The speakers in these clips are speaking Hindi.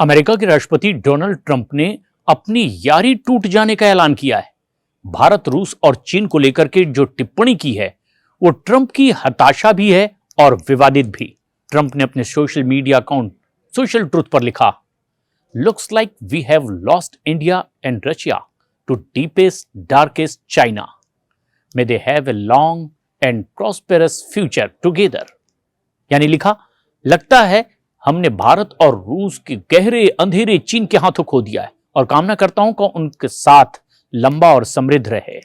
अमेरिका के राष्ट्रपति डोनाल्ड ट्रंप ने अपनी यारी टूट जाने का ऐलान किया है। भारत, रूस और चीन को लेकर के जो टिप्पणी की है वो ट्रंप की हताशा भी है और विवादित भी। ट्रंप ने अपने social media account social truth पर लिखा, looks like we have lost India and Russia to deepest darkest China, may they have a long and prosperous future together. यानी लिखा, लगता है हमने भारत और रूस के गहरे अंधेरे चीन के हाथों खो दिया है और कामना करता हूं कि उनके साथ लंबा और समृद्ध रहे।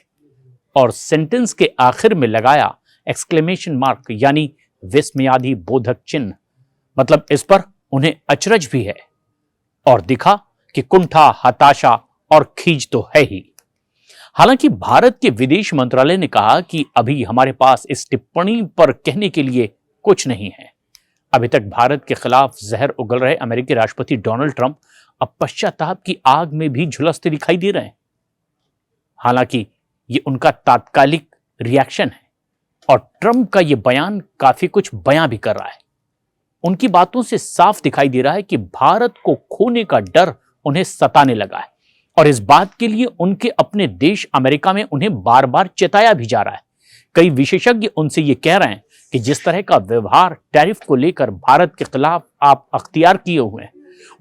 और सेंटेंस के आखिर में लगाया एक्सक्लेमेशन मार्क यानी विस्मयादि बोधक चिन्ह। मतलब इस पर उन्हें अचरज भी है और दिखा कि कुंठा, हताशा और खींच तो है ही। हालांकि भारत के विदेश मंत्रालय ने कहा कि अभी हमारे पास इस टिप्पणी पर कहने के लिए कुछ नहीं है। अभी तक भारत के खिलाफ जहर उगल रहे अमेरिकी राष्ट्रपति डोनाल्ड ट्रंप अब पश्चाताप की आग में भी झुलसते दिखाई दे रहे हैं। हालांकि ये उनका तात्कालिक रिएक्शन है और ट्रंप का ये बयान काफी कुछ बयां भी कर रहा है। उनकी बातों से साफ दिखाई दे रहा है कि भारत को खोने का डर उन्हें सताने लगा है और इस बात के लिए उनके अपने देश अमेरिका में उन्हें बार बार चेताया भी जा रहा है। कई विशेषज्ञ उनसे ये कह रहे हैं कि जिस तरह का व्यवहार टैरिफ को लेकर भारत के खिलाफ आप अख्तियार किए हुए हैं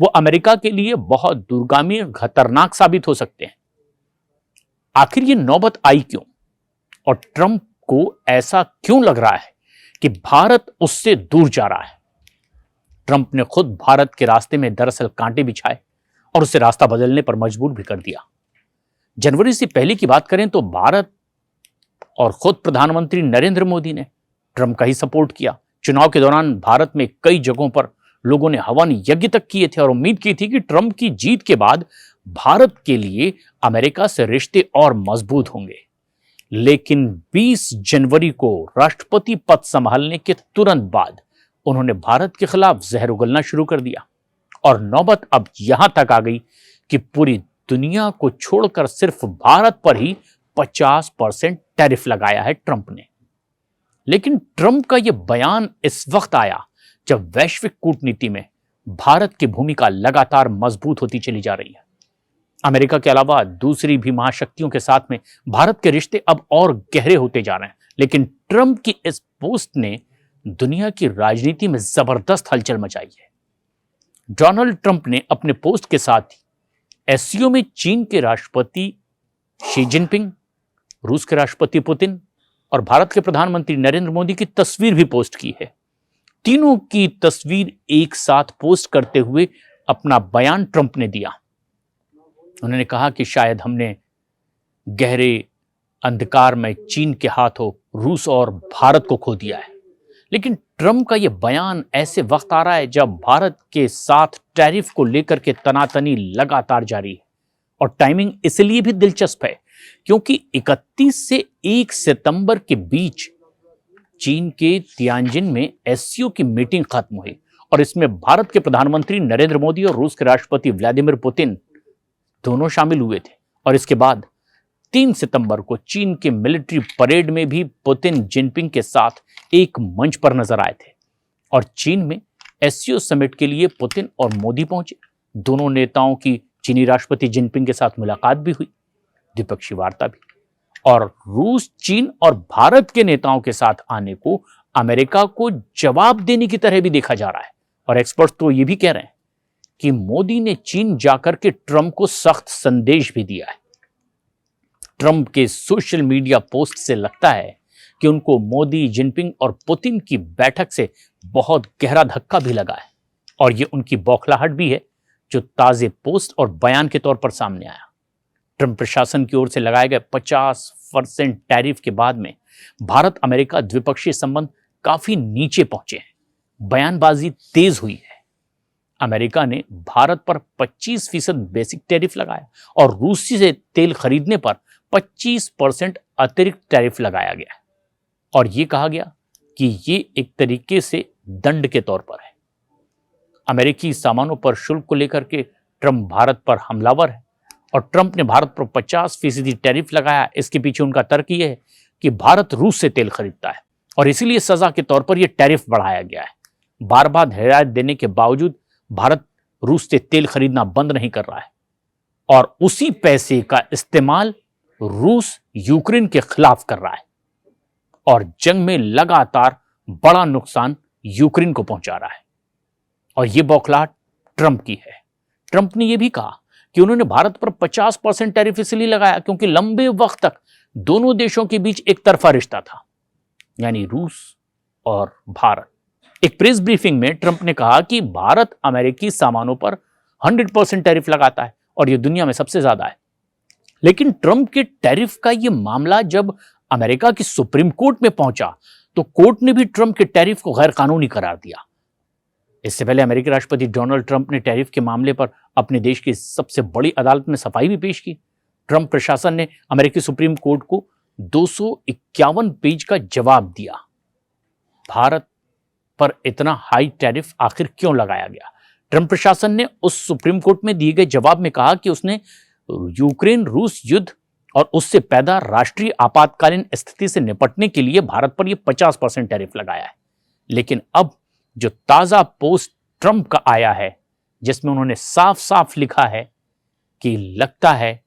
वो अमेरिका के लिए बहुत दूरगामी और खतरनाक साबित हो सकते हैं। आखिर ये नौबत आई क्यों और ट्रंप को ऐसा क्यों लग रहा है कि भारत उससे दूर जा रहा है? ट्रंप ने खुद भारत के रास्ते में दरअसल कांटे बिछाए और उसे रास्ता बदलने पर मजबूर भी कर दिया। जनवरी से पहले की बात करें तो भारत और खुद प्रधानमंत्री नरेंद्र मोदी ने ट्रंप का ही सपोर्ट किया। चुनाव के दौरान भारत में कई जगहों पर लोगों ने हवन यज्ञ तक किए थे और उम्मीद की थी कि ट्रंप की जीत के बाद भारत के लिए अमेरिका से रिश्ते और मजबूत होंगे। लेकिन 20 जनवरी को राष्ट्रपति पद संभालने के तुरंत बाद उन्होंने भारत के खिलाफ जहर उगलना शुरू कर दिया और नौबत अब यहां तक आ गई कि पूरी दुनिया को छोड़कर सिर्फ भारत पर ही 50% टैरिफ लगाया है ट्रंप ने। लेकिन ट्रंप का यह बयान इस वक्त आया जब वैश्विक कूटनीति में भारत की भूमिका लगातार मजबूत होती चली जा रही है। अमेरिका के अलावा दूसरी भी महाशक्तियों के साथ में भारत के रिश्ते अब और गहरे होते जा रहे हैं। लेकिन ट्रंप की इस पोस्ट ने दुनिया की राजनीति में जबरदस्त हलचल मचाई है। डोनाल्ड ट्रंप ने अपने पोस्ट के साथ ही एससीओ में चीन के राष्ट्रपति शी जिनपिंग, रूस के राष्ट्रपति पुतिन और भारत के प्रधानमंत्री नरेंद्र मोदी की तस्वीर भी पोस्ट की है। तीनों की तस्वीर एक साथ पोस्ट करते हुए अपना बयान ट्रंप ने दिया। उन्होंने कहा कि शायद हमने गहरे अंधकार में चीन के हाथों रूस और भारत को खो दिया है। लेकिन ट्रंप का यह बयान ऐसे वक्त आ रहा है जब भारत के साथ टैरिफ को लेकर के तनातनी लगातार जारी है और टाइमिंग इसलिए भी दिलचस्प है क्योंकि 31 से 1 सितंबर के बीच चीन के तियानजिन में एससीओ की मीटिंग खत्म हुई और इसमें भारत के प्रधानमंत्री नरेंद्र मोदी और रूस के राष्ट्रपति व्लादिमीर पुतिन दोनों शामिल हुए थे। और इसके बाद 3 सितंबर को चीन के मिलिट्री परेड में भी पुतिन जिनपिंग के साथ एक मंच पर नजर आए थे और चीन में एससीओ समिट के लिए पुतिन और मोदी पहुंचे। दोनों नेताओं की चीनी राष्ट्रपति जिनपिंग के साथ मुलाकात भी हुई, द्विपक्षीय वार्ता भी। और रूस, चीन और भारत के नेताओं के साथ आने को अमेरिका को जवाब देने की तरह भी देखा जा रहा है। और एक्सपर्ट तो ये भी कह रहे हैं कि मोदी ने चीन जाकर के ट्रंप को सख्त संदेश भी दिया है। ट्रंप के सोशल मीडिया पोस्ट से लगता है कि उनको मोदी, जिनपिंग और पुतिन की बैठक से बहुत गहरा धक्का भी लगा है और ये उनकी बौखलाहट भी है जो ताजे पोस्ट और बयान के तौर पर सामने आया। ट्रंप प्रशासन की ओर से लगाए गए 50% टैरिफ के बाद में भारत अमेरिका द्विपक्षीय संबंध काफी नीचे पहुंचे हैं। बयानबाजी तेज हुई है। अमेरिका ने भारत पर 25% बेसिक टैरिफ लगाया और रूस से तेल खरीदने पर 25% अतिरिक्त टैरिफ लगाया गया और यह कहा गया कि ये एक तरीके से दंड के तौर पर है। अमेरिकी सामानों पर शुल्क को लेकर के ट्रंप भारत पर हमलावर है और ट्रंप ने भारत पर 50% टैरिफ लगाया। इसके पीछे उनका तर्क यह है कि भारत रूस से तेल खरीदता है और इसीलिए सजा के तौर पर यह टैरिफ बढ़ाया गया है। बार बार हिदायत देने के बावजूद भारत रूस से तेल खरीदना बंद नहीं कर रहा है और उसी पैसे का इस्तेमाल रूस यूक्रेन के खिलाफ कर रहा है और जंग में लगातार बड़ा नुकसान यूक्रेन को पहुंचा रहा है। और यह बौखलाहट ट्रंप की है। ट्रंप ने यह भी कहा कि उन्होंने भारत पर 50% टैरिफ इसलिए लगाया क्योंकि लंबे वक्त तक दोनों देशों के बीच एक तरफा रिश्ता था, यानी रूस और भारत। एक प्रेस ब्रीफिंग में ट्रंप ने कहा कि भारत अमेरिकी सामानों पर 100% टैरिफ लगाता है और यह दुनिया में सबसे ज्यादा है। लेकिन ट्रंप के टैरिफ का यह मामला जब अमेरिका की सुप्रीम कोर्ट में पहुंचा तो कोर्ट ने भी ट्रंप के टैरिफ को गैर कानूनी करार दिया। इससे पहले अमेरिकी राष्ट्रपति डोनाल्ड ट्रंप ने टैरिफ के मामले पर अपने देश की सबसे बड़ी अदालत में सफाई भी पेश की। ट्रंप प्रशासन ने अमेरिकी सुप्रीम कोर्ट को 251 पेज का जवाब दिया। भारत पर इतना हाई टैरिफ आखिर क्यों लगाया गया? ट्रंप प्रशासन ने उस सुप्रीम कोर्ट में दिए गए जवाब में कहा कि उसने यूक्रेन रूस युद्ध और उससे पैदा राष्ट्रीय आपातकालीन स्थिति से निपटने के लिए भारत पर यह 50% टैरिफ लगाया है। लेकिन अब जो ताजा पोस्ट ट्रंप का आया है जिसमें उन्होंने साफ साफ लिखा है कि लगता है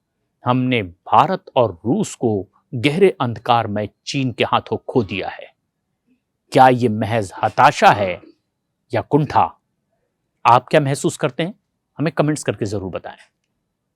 हमने भारत और रूस को गहरे अंधकार में चीन के हाथों खो दिया है। क्या यह महज हताशा है या कुंठा? आप क्या महसूस करते हैं? हमें कमेंट्स करके जरूर बताएं।